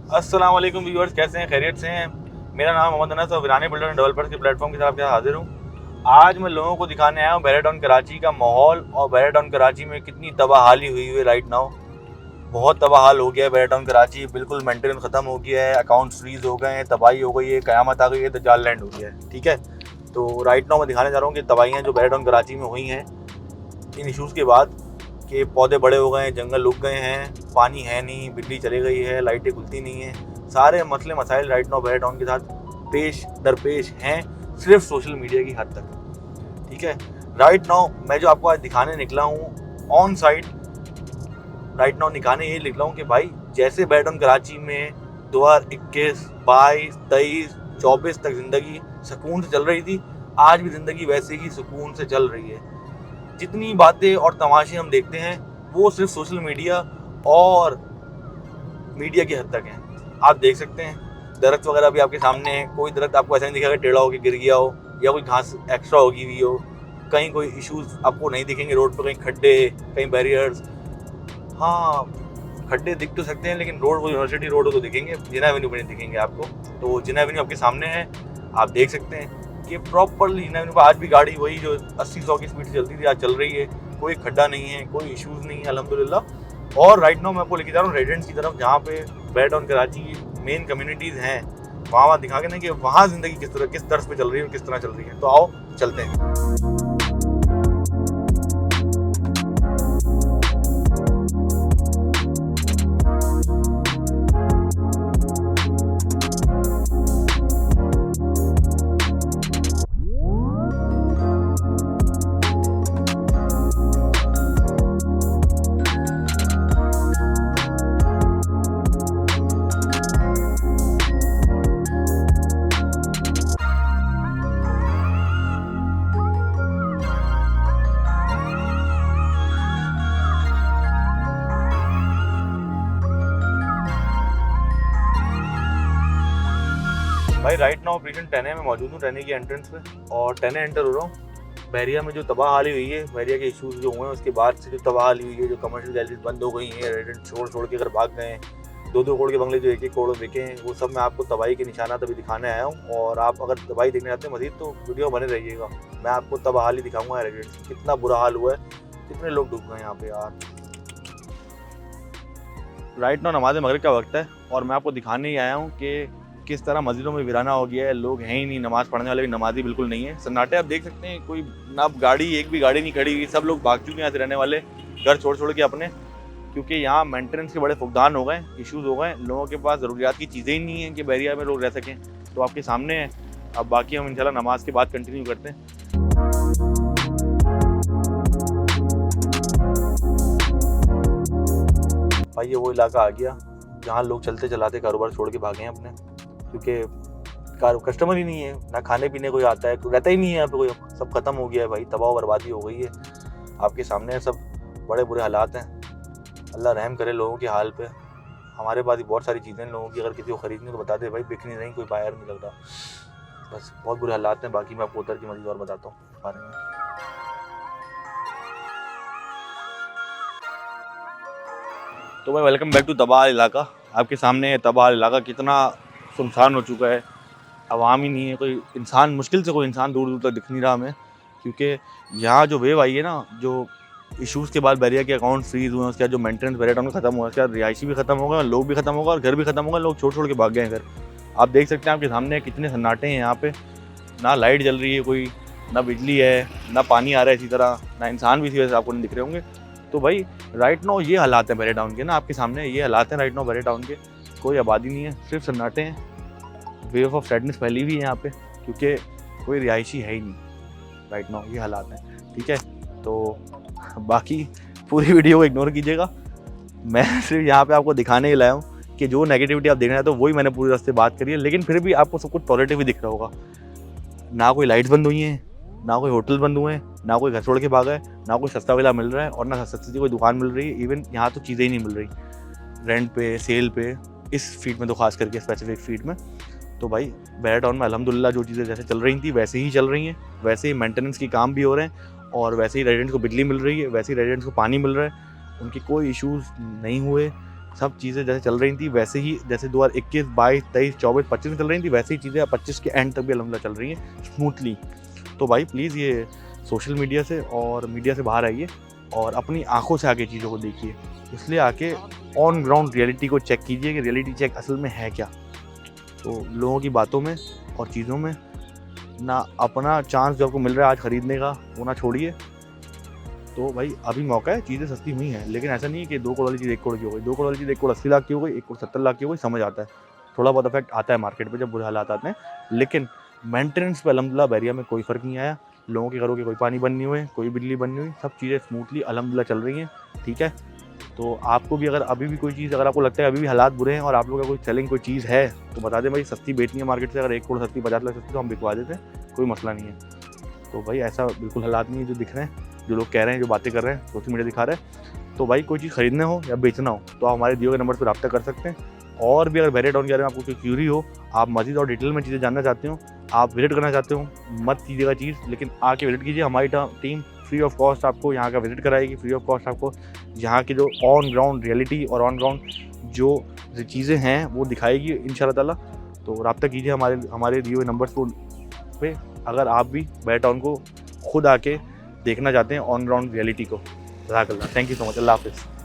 अस्सलाम वालेकुम व्यूअर्स, कैसे हैं? खैरियत से हैं? मेरा नाम मोहम्मद अनस और वीरानी बिल्डर एंड डेवलपर्स के प्लेटफॉर्म के साथ आपके साथ हाजिर हूँ। आज मैं लोगों को दिखाने आया हूँ बैरिया कराची का माहौल और बैरिया कराची में कितनी तबाहाली हुई है राइट नाउ। बहुत तबाहाल हो गया है बैरिया कराची, बिल्कुल मेंटेनेंस ख़त्म हो गया है, अकाउंट्स फ्रीज हो गए हैं, तबाही हो गई है, क़यामत आ गई है, दज्जाल लैंड हो गया है। ठीक है, तो राइट नाउ मैं दिखाने जा रहा हूँ कि तबाहियाँ जो बैरिया कराची में हुई हैं इन इशूज़ के बाद, कि पौधे बड़े हो गए हैं, जंगल उग गए हैं, पानी है नहीं, बिजली चली गई है, लाइटें खुलती नहीं हैं। सारे मसले मसाइल राइट नाउ बैरिया टाउन के साथ पेश दरपेश हैं, सिर्फ सोशल मीडिया की हद तक। ठीक है, राइट नाउ मैं जो आपको आज दिखाने निकला हूँ ऑन साइट, राइट नाउ दिखाने ये निकला हूँ कि भाई जैसे बैरिया टाउन कराची में 2021, 22, 23, 24 तक ज़िंदगी सुकून से चल रही थी, आज भी ज़िंदगी वैसे ही सुकून से चल रही है। जितनी बातें और तमाशे हम देखते हैं वो सिर्फ सोशल मीडिया और मीडिया की हद तक हैं। आप देख सकते हैं दरख्त वगैरह भी आपके सामने है, कोई दरख्त आपको ऐसा नहीं दिखेगा टेढ़ा होकर गिर गया हो या कोई घास एक्स्ट्रा होगी हुई हो, कहीं कोई इश्यूज आपको नहीं दिखेंगे रोड पर, कहीं खड्डे, कहीं बैरियर्स। हाँ, खड्डे दिख तो सकते हैं लेकिन रोड वो यूनिवर्सिटी रोड हो तो दिखेंगे, जिना एवेन्यू पर नहीं दिखेंगे आपको। तो जिना एवेन्यू आपके सामने है, आप देख सकते हैं कि प्रॉपरली जिना एवेन्यू पर आज भी गाड़ी वही जो 80-100 की स्पीड से चलती थी आज चल रही है, कोई खड्डा नहीं है, कोई इश्यूज़ नहीं है अल्हम्दुलिल्लाह। और राइट नाउ मैं आपको लेके जा रहा हूँ रेजिडेंट्स की तरफ, जहाँ पे बैरिया टाउन कराची की मेन कम्युनिटीज़ हैं, वहाँ दिखा के ना कि वहाँ ज़िंदगी किस तर्ज पे चल रही है और किस तरह चल रही है। तो आओ चलते हैं। भाई राइट नाउ ऑपरेशन टेने में मौजूद हूँ, टेने की एंट्रेंस पे, और टेने एंटर हो रहा हूँ। बैरिया में जो तबाहाली हुई है, बैरिया के इश्यूज जो हुए हैं उसके बाद से जो तबाहाली हुई है, जो कमर्शियल गैलरीज बंद हो गई हैं, रेजिडेंट छोड़ के अगर भाग गए हैं, 2-2 करोड़ के बंगले जो 1-1 करोड़ बिके हैं, वो सब मैं आपको तबाही के निशानात अभी दिखाने आया हूँ। और आप अगर तबाही देखने आते हैं मजीद तो वीडियो बने रहिएगा, मैं आपको तबाहाली दिखाऊंगा रेजिडेंट्स की, कितना बुरा हाल हुआ है, कितने लोग डूब गए यहाँ पे यार। राइट नाउ नमाज मगरिब का वक्त है और मैं आपको दिखाने ही आया हूँ कि किस तरह मस्जिदों में वीराना हो गया है, लोग हैं ही नहीं, नमाज पढ़ने वाले भी नमाजी बिल्कुल नहीं है, सन्नाटे आप देख सकते हैं, कोई ना गाड़ी, एक भी गाड़ी नहीं खड़ी हुई, सब लोग भाग चुके हैं यहाँ से रहने वाले, घर छोड़ के अपने, क्योंकि यहाँ मेंटेनेंस के बड़े फुकदान हो गए, इश्यूज़ हो गए, लोगों के पास ज़रूरियात की चीज़ें ही नहीं हैं कि बैरिया में लोग रह सकें। तो आपके सामने है, अब बाकी हम इंशाल्लाह नमाज के बाद कंटिन्यू करते हैं। भाई ये वो इलाका आ गया जहाँ लोग चलते चलाते कारोबार छोड़ के भागे हैं अपने, क्योंकि कस्टमर ही नहीं है, ना खाने पीने कोई आता है, कोई रहता ही नहीं है यहाँ पे, कोई सब खत्म हो गया है भाई, तबाह बर्बादी हो गई है। आपके सामने है, सब बड़े बुरे हालात हैं। अल्लाह रहम करे लोगों के हाल पे। हमारे पास भी बहुत सारी चीज़ें हैं लोगों की, अगर किसी को ख़रीदनी तो बता दे भाई, बिक नहीं रही, कोई बायर नहीं लग रहा, बस बहुत बुरे हालात हैं। बाकी मैं आपको उतर के मज़ीद और बताता हूँ बारे में। तो भाई वेलकम बैक टू तबाह इलाका। आपके सामने तबाह इलाका कितना सुनसान हो चुका है, आवाम ही नहीं है, कोई इंसान, मुश्किल से कोई इंसान दूर दूर तक दिख नहीं रहा हमें, क्योंकि यहाँ जो वेव आई है ना, जो इश्यूज़ के बाद बैरिया के अकाउंट फ्रीज हुए हैं, उसके बाद जो मेंटेनेंस बैरिया टाउन में खत्म हुआ है, उसके बाद रिहायशी भी खत्म हो गए, लोग भी खत्म हो गए और घर भी खत्म हो गए, लोग छोड़ के भाग गए हैं घर। आप देख सकते हैं आपके सामने कितने सन्नाटे हैं यहाँ पे, ना लाइट जल रही है कोई, ना बिजली है, ना पानी आ रहा है इसी तरह, ना इंसान भी इसी वजह से आपको नहीं दिख रहे होंगे। तो भाई राइट नाउ ये हालात हैं बैरिया टाउन के, ना आपके सामने ये हालात हैं राइट नाउ बैरिया टाउन के, कोई आबादी नहीं है, सिर्फ सन्नाटे हैं, वेव ऑफ सैडनेस फैली हुई है यहाँ पे, क्योंकि कोई रिहायशी है ही नहीं। राइट नाउ ये हालात हैं। ठीक है, तो बाकी पूरी वीडियो को इग्नोर कीजिएगा, मैं सिर्फ यहाँ पे आपको दिखाने ही लाया हूँ कि जो नेगेटिविटी आप देख रहे हैं तो वही मैंने पूरी रास्ते बात करी है, लेकिन फिर भी आपको सब कुछ पॉजिटिव ही दिख रहा होगा। ना कोई लाइट्स बंद हुई हैं, ना कोई होटल बंद हुए हैं, ना कोई घर छोड़ के भागा है, ना कोई सस्ता वेला मिल रहा है और ना सस्ती कोई दुकान मिल रही है। इवन यहाँ तो चीज़ें ही नहीं मिल रही रेंट पे, सेल पे, इस फीड में तो खास करके स्पेसिफिक फीड में। तो भाई बैरिया टाउन में अल्हम्दुलिल्लाह जो चीज़ें जैसे चल रही थी वैसे ही चल रही हैं, वैसे ही मेंटेनेंस की काम भी हो रहे हैं और वैसे ही रेजिडेंट्स को बिजली मिल रही है, वैसे ही रेजिडेंट्स को पानी मिल रहा है, उनके कोई इश्यूज़ नहीं हुए, सब चीज़ें जैसे चल रही थी वैसे ही, जैसे 2021, 22, 23, 24, 25 में चल रही थी वैसे ही चीज़ें 25 के एंड तक भी अल्हम्दुलिल्लाह चल रही हैं स्मूथली। तो भाई प्लीज़ ये सोशल मीडिया से और मीडिया से बाहर आइए और अपनी आँखों से आके चीज़ों को देखिए। इसलिए आके ऑन ग्राउंड रियलिटी को चेक कीजिए कि रियलिटी चेक असल में है क्या। तो लोगों की बातों में और चीज़ों में ना अपना चांस जो आपको मिल रहा है आज ख़रीदने का वो ना छोड़िए। तो भाई अभी मौका है, चीज़ें सस्ती हुई हैं, लेकिन ऐसा नहीं है कि 2 करोड़ वाली चीज़ 1 करोड़ की हो गई, 2 करोड़ वाली चीज़ 1 करोड़ 80 लाख की हो गई, 1 करोड़ 70 लाख की हो गई, समझ आता है। थोड़ा बहुत इफेक्ट आता है मार्केट पे जब बुरे हालात आते हैं, लेकिन मेंटेनेंस पे अल्हम्दुलिल्लाह बहरिया में कोई फ़र्क नहीं आया। लोगों के घरों के कोई पानी बंद नहीं हुए, कोई बिजली बंद नहीं हुई, सब चीज़ें स्मूथली अल्हम्दुलिल्लाह चल रही हैं, ठीक है। तो आपको भी अगर अभी भी कोई चीज़, अगर आपको लगता है अभी भी हालात बुरे हैं और आप लोगों का कोई सेलिंग कोई चीज़ है तो बता दें भाई, सस्ती बेचनी है मार्केट से, अगर 1 करोड़ सस्ती 50 लाख सस्ती तो हम बिकवा देते हैं, कोई मसला नहीं है। तो भाई ऐसा बिल्कुल हालात नहीं है जो दिख रहे हैं, जो लोग कह रहे हैं, जो बातें कर रहे हैं, सोशल मीडिया दिखा रहे हैं। तो भाई कोई चीज़ खरीदना हो या बेचना हो तो आप हमारे दिए हुए नंबर पर रब्ता कर सकते हैं। और भी अगर बहरिया टाउन के बारे में आपको कोई क्यूरी हो, आप मज़ीद और डिटेल में चीज़ें जानना चाहते हो, आप विजिट करना चाहते हो, मत कीजिएगा चीज़, लेकिन आके विजिट कीजिए। हमारी टीम फ्री ऑफ कॉस्ट आपको यहाँ का विजिट कराएगी, फ्री ऑफ कॉस्ट आपको यहाँ की जो ऑन ग्राउंड रियलिटी और ऑन ग्राउंड जो चीज़ें हैं वो दिखाएगी इंशाल्लाह ताला। तो रब्ता कीजिए हमारे दिए हुए नंबर्स पे अगर आप भी बहरिया टाउन को खुद आके देखना चाहते हैं ऑन ग्राउंड रियलिटी को। जज़ाकल्लाह, थैंक यू सो मच, अल्लाह हाफ़िज़।